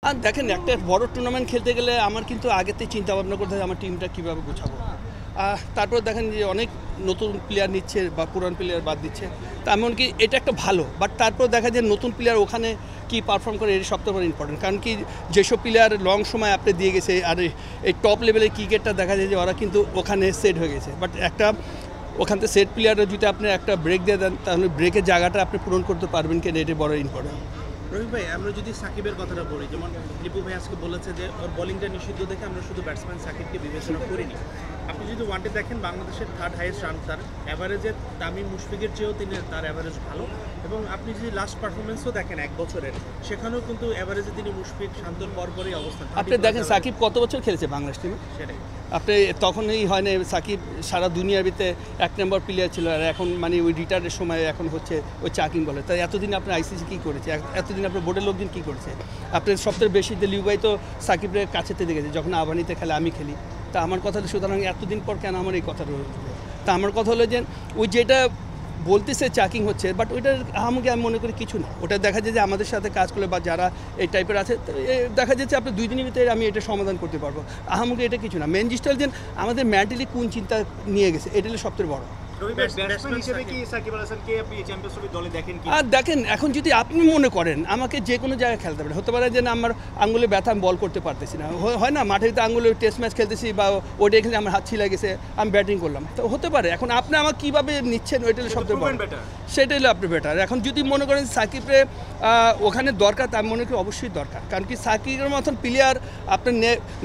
আর দেখেন একটা বড় টুর্নামেন্ট খেলতে গেলে আমার কিন্তু আগেতেই চিন্তা ভাবনা করতে হয় আমার টিমটা কীভাবে গোছাবো। তারপর দেখেন যে অনেক নতুন প্লেয়ার নিচ্ছে বা পুরান প্লেয়ার বাদ দিচ্ছে, তা এমনকি এটা একটা ভালো, বাট তারপর দেখা যায় নতুন প্লেয়ার ওখানে কি পারফর্ম করে এটা সবথেকে বড় ইম্পর্টেন্ট। কারণ কি যেসব প্লেয়ার লং সময় আপনি দিয়ে গেছে আর এই টপ লেভেলের ক্রিকেটটা দেখা যায় যে ওরা কিন্তু ওখানে সেট হয়ে গেছে, বাট একটা ওখান থেকে সেট প্লেয়াররা যদি আপনি একটা ব্রেক দিয়ে দেন তাহলে ব্রেকের জায়গাটা আপনি পূরণ করতে পারবেন কিনা এটা বড় ইম্পর্টেন্ট। রবি ভাই, আমরা যদি সাকিবের কথাটা বলি, যেমন লিপু ভাই আজকে বলেছে যে ওর বোলিংটা নিষিদ্ধ দেখে আমরা শুধু ব্যাটসম্যান সাকিবকে বিবেচনা করিনি। আপনি যদি ওয়ানডে দেখেন বাংলাদেশের থার্ড হাইয়েস্ট রান তার অ্যাভারেজে তামিম মুশফিকের চেয়েও তার অ্যাভারেজ ভালো, এবং আপনি যদি লাস্ট পারফরমেন্সও দেখেন এক বছরের, সেখানেও কিন্তু অ্যাভারেজে তিনি মুশফিক শান্তর পরপরই অবস্থান। আপনি দেখেন সাকিব কত বছর খেলেছে বাংলাদেশ টিমে, সেটাই আপনি তখনই হয় না সাকিব সারা দুনিয়ার ভিতরে এক নম্বর প্লেয়ার ছিল, আর এখন মানে ওই রিটায়ারের সময় এখন হচ্ছে ওই চাকিং বলে। তাই এতদিন আপনার আইসিসি কী করেছে, এতদিন আপনার বোর্ডের লোকজন কী করেছে? আপনার সবথেকে বেশি লিউবাই তো সাকিবের কাছেতে দেখেছে যখন আবানিতে খেলে, আমি খেলি। তা আমার কথা হলো সুতরাং এতদিন পর কেন আমার এই কথাটা উঠবে? তা আমার কথা হলো যে ওই যেটা বলতেছে চাকিং হচ্ছে, বাট ওইটার আমাকে আমি মনে করি কিছু না। ওটা দেখা যায় যে আমাদের সাথে কাজ করলে বা যারা এই টাইপের আছে দেখা যাচ্ছে আপনার 2 দিনের ভিতরে আমি এটা সমাধান করতে পারবো। আমাকে এটা কিছু না, মেন জিনিসটা যে আমাদের মেন্টালি কোন চিন্তা নিয়ে গেছে এটা হলো সবথেকে বড়। আর দেখেন এখন যদি আপনি মনে করেন আমাকে যে কোনো জায়গায় খেলতে পারে, হতে পারে যে না আমার আঙুলে ব্যথা আমি বল করতে পারতেছি না, হয় না মাঠে তো আঙুলে টেস্ট ম্যাচ খেলতেছি বা ওটা এখানে আমার হাত ছিলা গেছে আমি ব্যাটিং করলাম, তো হতে পারে। এখন আপনি আমাকে কীভাবে নিচ্ছেন ওইটা হলো সবথেকে বড়, সেটাই হলো আপনি বেটার। এখন যদি মনে করেন সাকিবরে ওখানে দরকার, তার মনে করি অবশ্যই দরকার। কারণ কি সাকিবের মতন প্লেয়ার আপনার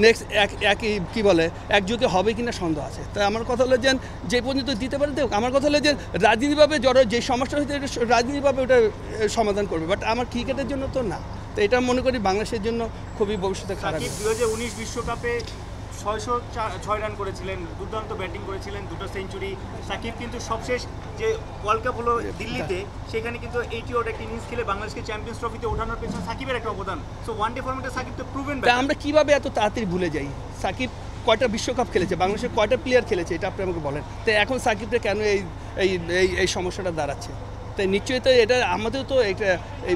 নেক্সট একই কী বলে একযোগে হবে কিনা সন্দেহ আছে। তাই আমার কথা হলো যে পর্যন্ত দিতে পারে। আমার কথা হলো যে রাজনীতিভাবে যে সমস্যা হয়েছে এটা রাজনীতিভাবে ওটা সমাধান করবে, বাট আমার ক্রিকেটের জন্য তো না। তো এটা মনে করি বাংলাদেশের জন্য খুবই ভবিষ্যতে খারাপ। 2019 বিশ্বকাপে 606 রান করেছিলেন, দুর্দান্ত ব্যাটিং করেছিলেন, 2টা সেঞ্চুরি। সাকিব কিন্তু সবশেষ যে ওয়ার্ল্ড কাপ হলো দিল্লিতে, সেখানে কিন্তু 80 ওভার একটা ইনিংস খেলে বাংলাদেশকে চ্যাম্পিয়ন্স ট্রফিতে ওঠানোর পেছনে সাকিবের একটা অবদান। সো ওয়ানডে ফরম্যাটে সাকিব তো প্রুভেন। আমরা কিভাবে এত তাড়াতাড়ি ভুলে যাই? সাকিব কয়টা বিশ্বকাপ খেলেছে, বাংলাদেশের কয়টা প্লেয়ার খেলেছে, এটা আপনি আমাকে বলেন। তো এখন সাকিবটা কেন এই সমস্যাটা দাঁড়াচ্ছে? তাই নিশ্চয়ই তো এটা আমাদের তো এটা এই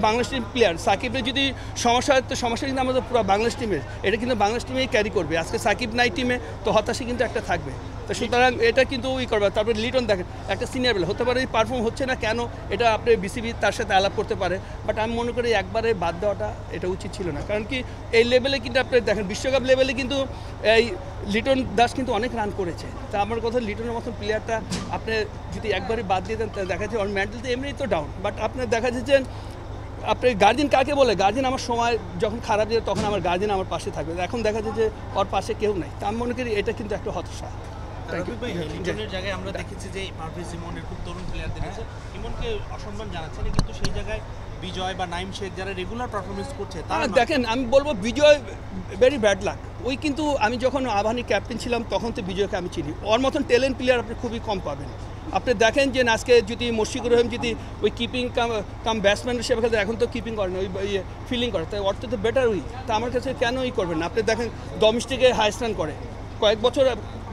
বাংলাদেশের প্লেয়ার সাকিবের যদি সমস্যা হয় তো সমস্যা কিন্তু আমাদের পুরো বাংলাদেশ টিমের, এটা কিন্তু বাংলাদেশ টিমেই ক্যারি করবে। আজকে সাকিব নাই টিমে তো হতাশা কিন্তু একটা থাকবে। তো সুতরাং এটা কিন্তু ওই করবে। তারপরে লিটন দেখেন একটা সিনিয়র প্লেয়ার, হতে পারে পারফর্ম হচ্ছে না কেন এটা আপনি বিসিবি তার সাথে আলাপ করতে পারে, বাট আমি মনে করি একবারে বাদ দেওয়াটা এটা উচিত ছিল না। কারণ কি এই লেভেলে কিন্তু আপনি দেখেন বিশ্বকাপ লেভেলে কিন্তু এই লিটন দাস কিন্তু অনেক রান করেছে। তা আমার কথা লিটনের মতন প্লেয়ারটা আপনি যদি একবারে বাদ দিয়ে দেন তাহলে দেখা যাচ্ছে ওর মেন্টাল তো এমনিই তো ডাউন, বাট আপনার দেখা যাচ্ছে আপনি গার্জিয়ান কাকে বলে, গার্জিয়ান আমার সময় যখন খারাপ যায় তখন আমার গার্জিয়ান আমার পাশে থাকবে, এখন দেখা যাচ্ছে যে ওর পাশে কেউ নাই। তা আমি মনে করি এটা কিন্তু একটা হতাশা। লিটনের জায়গায় আমরা দেখেছি যে পারভেজ ইমনের খুব তরুণ প্লেয়ারদের আছে, ইমনকে অসম্মান জানাচ্ছে না, কিন্তু সেই জায়গায় বিজয় বা নাইম শেখ যারা রেগুলার পারফরমেন্স করছে তারা দেখেন আমি বলবো বিজয় ভেরি ব্যাড লাক। ওই কিন্তু আমি যখন আবাহনী ক্যাপ্টেন ছিলাম তখন তো বিজয়কে আমি চিনি, ওর মতন ট্যালেন্ট প্লেয়ার আপনি খুবই কম পাবেন। আপনি দেখেন যে আজকে যদি মুশফিকুর রহিম যদি ওই কিপিং কাম ব্যাটসম্যান হিসেবে খেলতে, এখন তো কিপিং করে না, ওই ফিল্ডিং করে, তাই অর্থ তো বেটার ওই। তা আমার কাছে কেন ওই করবেন না? আপনি দেখেন ডোমেস্টিকে হাইস্ট রান করে কয়েক বছর,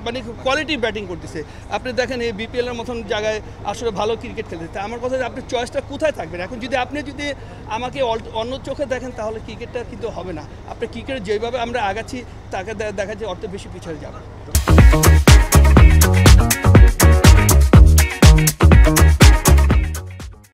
মানে কোয়ালিটি ব্যাটিং করতেছে। আপনি দেখেন এই বিপিএলের মতন জায়গায় আসলে ভালো ক্রিকেট খেলতে। তা আমার কথা আপনার চয়েসটা কোথায় থাকবেন? এখন যদি আপনি আমাকে অন্য চোখে দেখেন তাহলে ক্রিকেটটা কিন্তু হবে না। আপনি ক্রিকেট যেভাবে আমরা আগাচ্ছি তাকে দেখা যায় অর্থ বেশি পিছিয়ে যাবে।